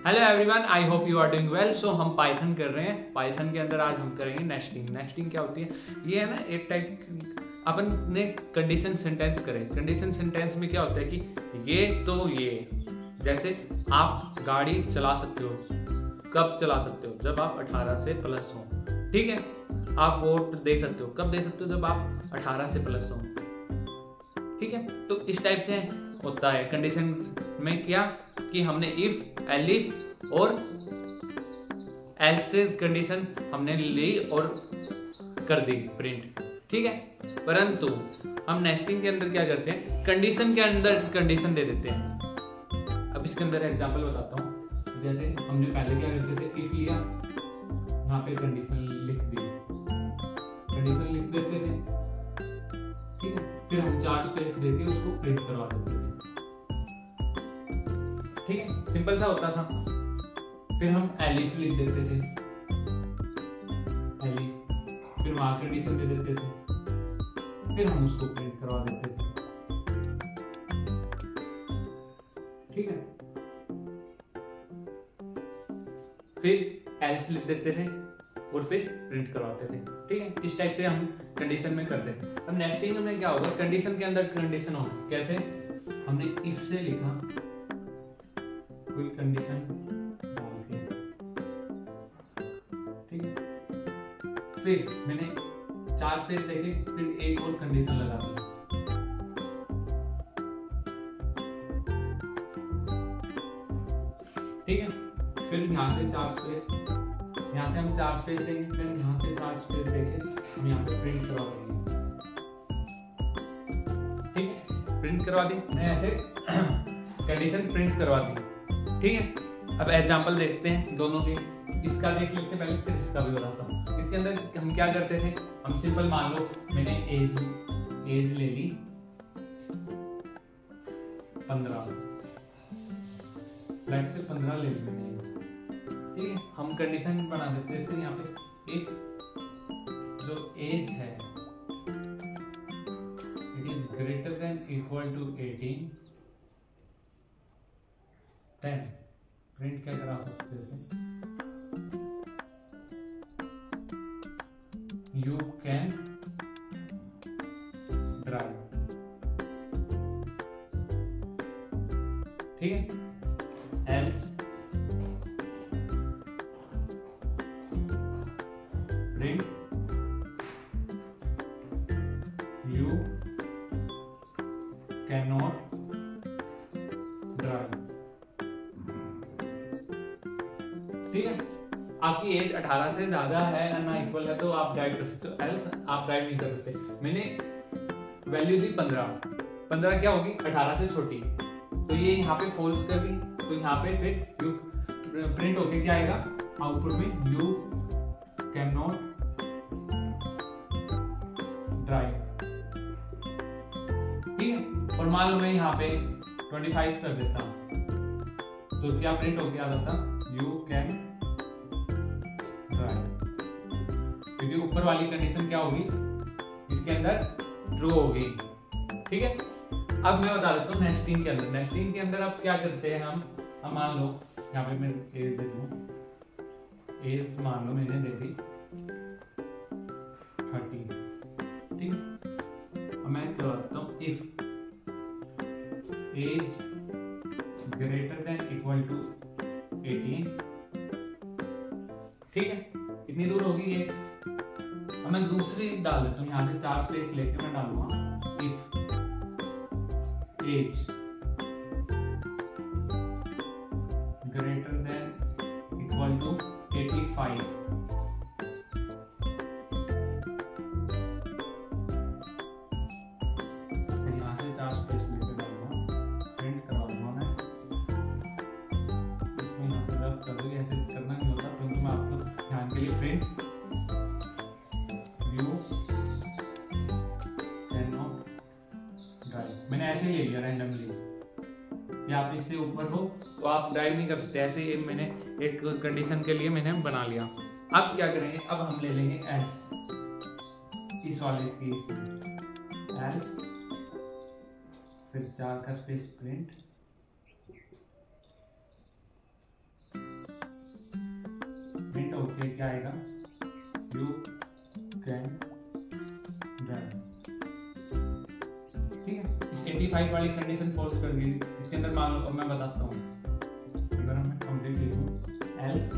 Hello everyone, I hope you are doing well. So हम Python कर रहे हैं। पाइथन के अंदर आज हम करेंगे नेस्टिंग। नेस्टिंग क्या होती है? ये है ना, एक टाइप अपन ने कंडीशन सेंटेंस करे। कंडीशन सेंटेंस में क्या होता है कि ये तो ये, जैसे आप गाड़ी चला सकते हो, कब चला सकते हो? जब आप 18 से प्लस हो। ठीक है। आप वोट दे सकते हो, कब दे सकते हो? जब आप 18 से प्लस हो। ठीक है। तो इस टाइप से होता है कंडीशन में क्या कि हमने इफ, एलिफ और एल्स से कंडीशन हमने ली और कर दी प्रिंट। ठीक है। परंतु हम नेस्टिंग के अंदर क्या करते हैं, कंडीशन के अंदर कंडीशन दे देते हैं। अब इसके अंदर एग्जांपल बताता हूँ। जैसे हमने पहले क्या करते थे, इफ लिया, यहाँ पे कंडीशन लिख दी, कंडीशन लिख देते थे। ठीक है। फिर हम 4 स्पेस देके उसको प्रिंट करवा देते थे। ठीक है, सिंपल सा होता था। फिर हम एलिफ लिख देते थे, एलिफ, फिर वहां कंडीशन दे देते थे, फिर हम उसको प्रिंट करवा देते थे। ठीक है। फिर एल्स लिख देते थे और फिर प्रिंट करवाते थे। ठीक है। इस टाइप से हम कंडीशन में करते थे। अब नेस्टिंग में क्या होगा, कंडीशन के अंदर कंडीशन होगा। कैसे? हमने इफ से लिखा, कोई कंडीशन डाल के, ठीक है, फिर मैंने 4 स्पेस देखे, फिर एक और कंडीशन लगा दी। ठीक है। फिर यहाँ से 4 स्पेस, यहाँ से हम 4 स्पेस देंगे, फिर यहाँ से 4 स्पेस देके हम यहाँ पे प्रिंट करवा देंगे। ठीक है। प्रिंट करवा दी, मैं ऐसे कंडीशन प्रिंट करवा दी। ठीक है। अब एग्जांपल देखते हैं दोनों के। इसका देख लेते हैं पहले, फिर इसका भी बताता हूँ। इसके अंदर हम क्या करते थे, हम सिंपल मान लो मैंने एज ले ली 15, फ्लैट से 15 ले ली मैंने। ठीक है। हम कंडीशन बना देते थे यहाँ पे, इफ जो एज है it is greater than equal to 18, then print क्या करा सकते थे, यू कैन ड्राइव। ठीक है। Else print you can not drive. ठीक है। आपकी एज 18 से ज्यादा है ना इक्वल है तो आप ड्राइव कर सकते हो, एल्स आप ड्राइव नहीं कर सकते। मैंने वैल्यू दी 15 क्या होगी, 18 से छोटी, तो ये यहाँ पे फॉल्स कर दी। तो यहाँ पे फिर यू प्रिंट होके क्या आएगा आउटपुट में, यू कैन नॉट ड्राइव। ठीक है। और मान लो मैं यहाँ पे 25 कर देता हूँ, तो क्या प्रिंट होके आ जाता, यू कैन ड्राइव। क्योंकि ऊपर वाली कंडीशन क्या होगी, इसके अंदर ट्रू होगी। ठीक है। अब मैं बता देता हूँ नेस्टिंग के अंदर। नेस्टिंग के अंदर आप क्या करते हैं, हम मान लो यहाँ पे मैं एज दे दूँ, एज मान लो मैंने दे दी 30। ठीक है। अब मैं क्या करता हूँ, if age greater than equal to 18। ठीक है। इतनी दूर होगी ये। अब मैं दूसरी डाल देता हूँ, यहाँ से 4 स्पेस लेके मैं डालूंगा, if age greater than equal to 85। यहाँ से 4 स्पेस लेके डालूंगा, प्रिंट करवा दूंगा मैं। इसको यहाँ पे रब कर दूंगी, ऐसे करना नहीं होता, क्योंकि मैं आपको ध्यान के लिए print view can not drive मैंने ऐसे ही ले लिया रैंडमली। या आप इससे ऊपर हो तो आप ड्राइव नहीं कर सकते। ऐसे ही मैंने एक कंडीशन के लिए मैंने बना लिया। अब क्या करेंगे, अब हम ले लेंगे एल्स, इस वाले केस में एल्स, फिर 4 का स्पेस प्रिंट, होके क्या आएगा, यू कैन ड्राइव। ठीक है, इस 85 वाली कंडीशन फॉल्स कर दी। इसके अंदर मान लो, अब मैं बताता हूँ, अगर मैं कंप्लीट लिखूं else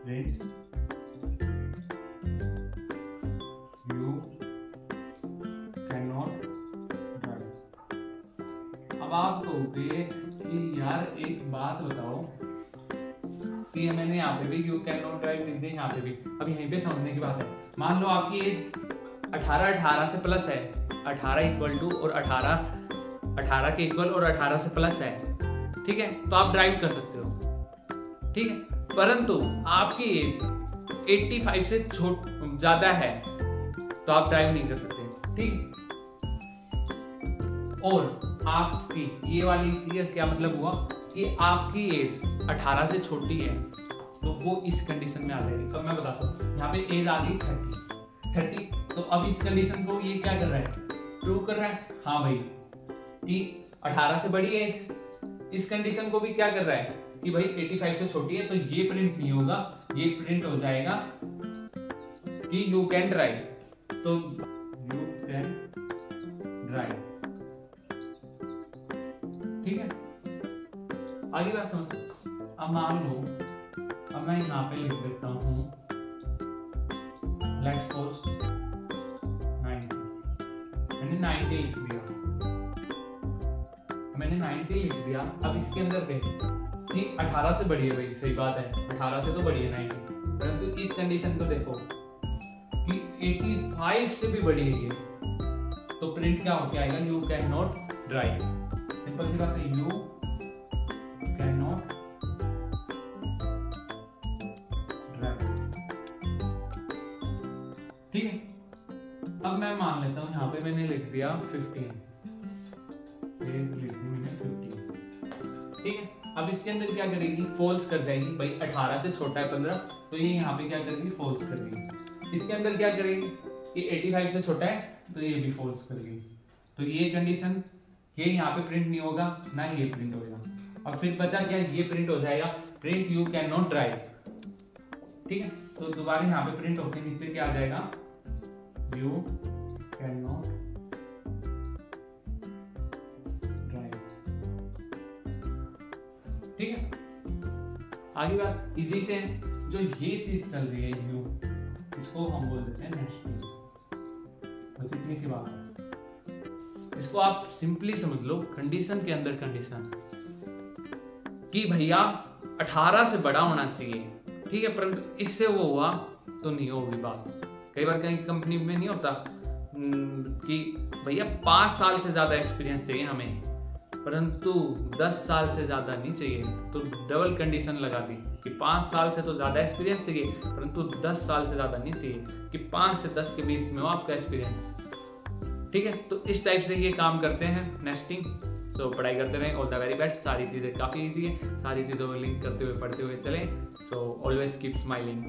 print you can not drive. अब आप कहोगे कि यार एक बात बताओ कि मैंने यहाँ पे भी यू कैन नॉट ड्राइव लिख दिया, यहाँ पे भी। अब यहीं पे समझने की बात है, मान लो आपकी एज 18 से प्लस है, 18 इक्वल टू और 18 के इक्वल और 18 से प्लस है, ठीक है, तो आप ड्राइव कर सकते हो। ठीक है, परंतु आपकी एज 85 से ज्यादा है तो आप ड्राइव नहीं कर सकते। ठीक, और आपकी ये वाली ये क्या मतलब हुआ कि आपकी एज 18 से छोटी है तो वो इस कंडीशन में आ जाएगी। अब मैं बताता हूँ, यहाँ पे एज आ गई 30, तो अब इस कंडीशन को ये क्या कर रहा है, प्रूव कर रहा है, हाँ भाई, कि 18 से बड़ी एज। इस कंडीशन को भी क्या कर रहा है कि भाई 85 से छोटी है, तो ये प्रिंट नहीं होगा, ये प्रिंट हो जाएगा कि यू कैन ड्राइव, तो यू कैन ड्राइव। ठीक है, आगे बात समझ। अब मान लो, अब मैं यहाँ पे लिख देता हूँ लेट्स सपोज 90, मैंने 90 लिख दिया, मैंने 90 लिख दिया। अब इसके अंदर देख कि 18 से बड़ी है भाई, सही बात है, 18 से तो बड़ी है 90, परंतु इस कंडीशन को देखो कि 85 से भी बड़ी है ये, तो प्रिंट क्या होके आएगा, you can not derive. Simple सी बात है, यू कैन नॉट ड्राइव। ठीक है, अब मैं मान लेता हूं यहाँ पे मैंने लिख दिया 15, मैंने 15। ठीक है, अब इसके अंदर क्या करेगी, फॉल्स कर जाएगी भाई, 18 से छोटा है 15, तो ये यहाँ पे क्या करेगी, फॉल्स करेगी। इसके अंदर क्या करेगी, ये 85 से छोटा है तो ये भी फॉल्स करेगी। तो ये कंडीशन, ये यहाँ पे प्रिंट नहीं होगा, ना ये प्रिंट होगा। अब फिर बचा क्या, ये प्रिंट हो जाएगा, print you can not drive. ठीक है, तो दोबारा यहाँ पे प्रिंट होकर नीचे क्या आ जाएगा, यू कैन नॉट ड्राइव। ठीक है, आगे बात इजी से, जो ये चीज चल रही है यू, इसको हम बोल देते हैं नेस्टिंग। बस इतनी सी बात है, इसको आप सिंपली समझ लो, कंडीशन के अंदर कंडीशन कि भैया 18 से बड़ा होना चाहिए। ठीक है, परंतु इससे वो हुआ तो नहीं होगी बात। कई बार कहीं कंपनी में नहीं होता कि भैया 5 साल से ज्यादा एक्सपीरियंस चाहिए हमें, परंतु 10 साल से ज्यादा नहीं चाहिए, तो डबल कंडीशन लगा दी कि 5 साल से तो ज्यादा एक्सपीरियंस चाहिए, परंतु 10 साल से ज्यादा नहीं चाहिए, कि 5 से 10 के बीच में हो आपका एक्सपीरियंस। ठीक है, तो इस टाइप से ये काम करते हैं नेस्टिंग। सो पढ़ाई करते रहें, ऑल द वेरी बेस्ट। सारी चीज़ें काफ़ी ईजी है, सारी चीज़ों को लिंक करते हुए पढ़ते हुए चलें। So always keep smiling.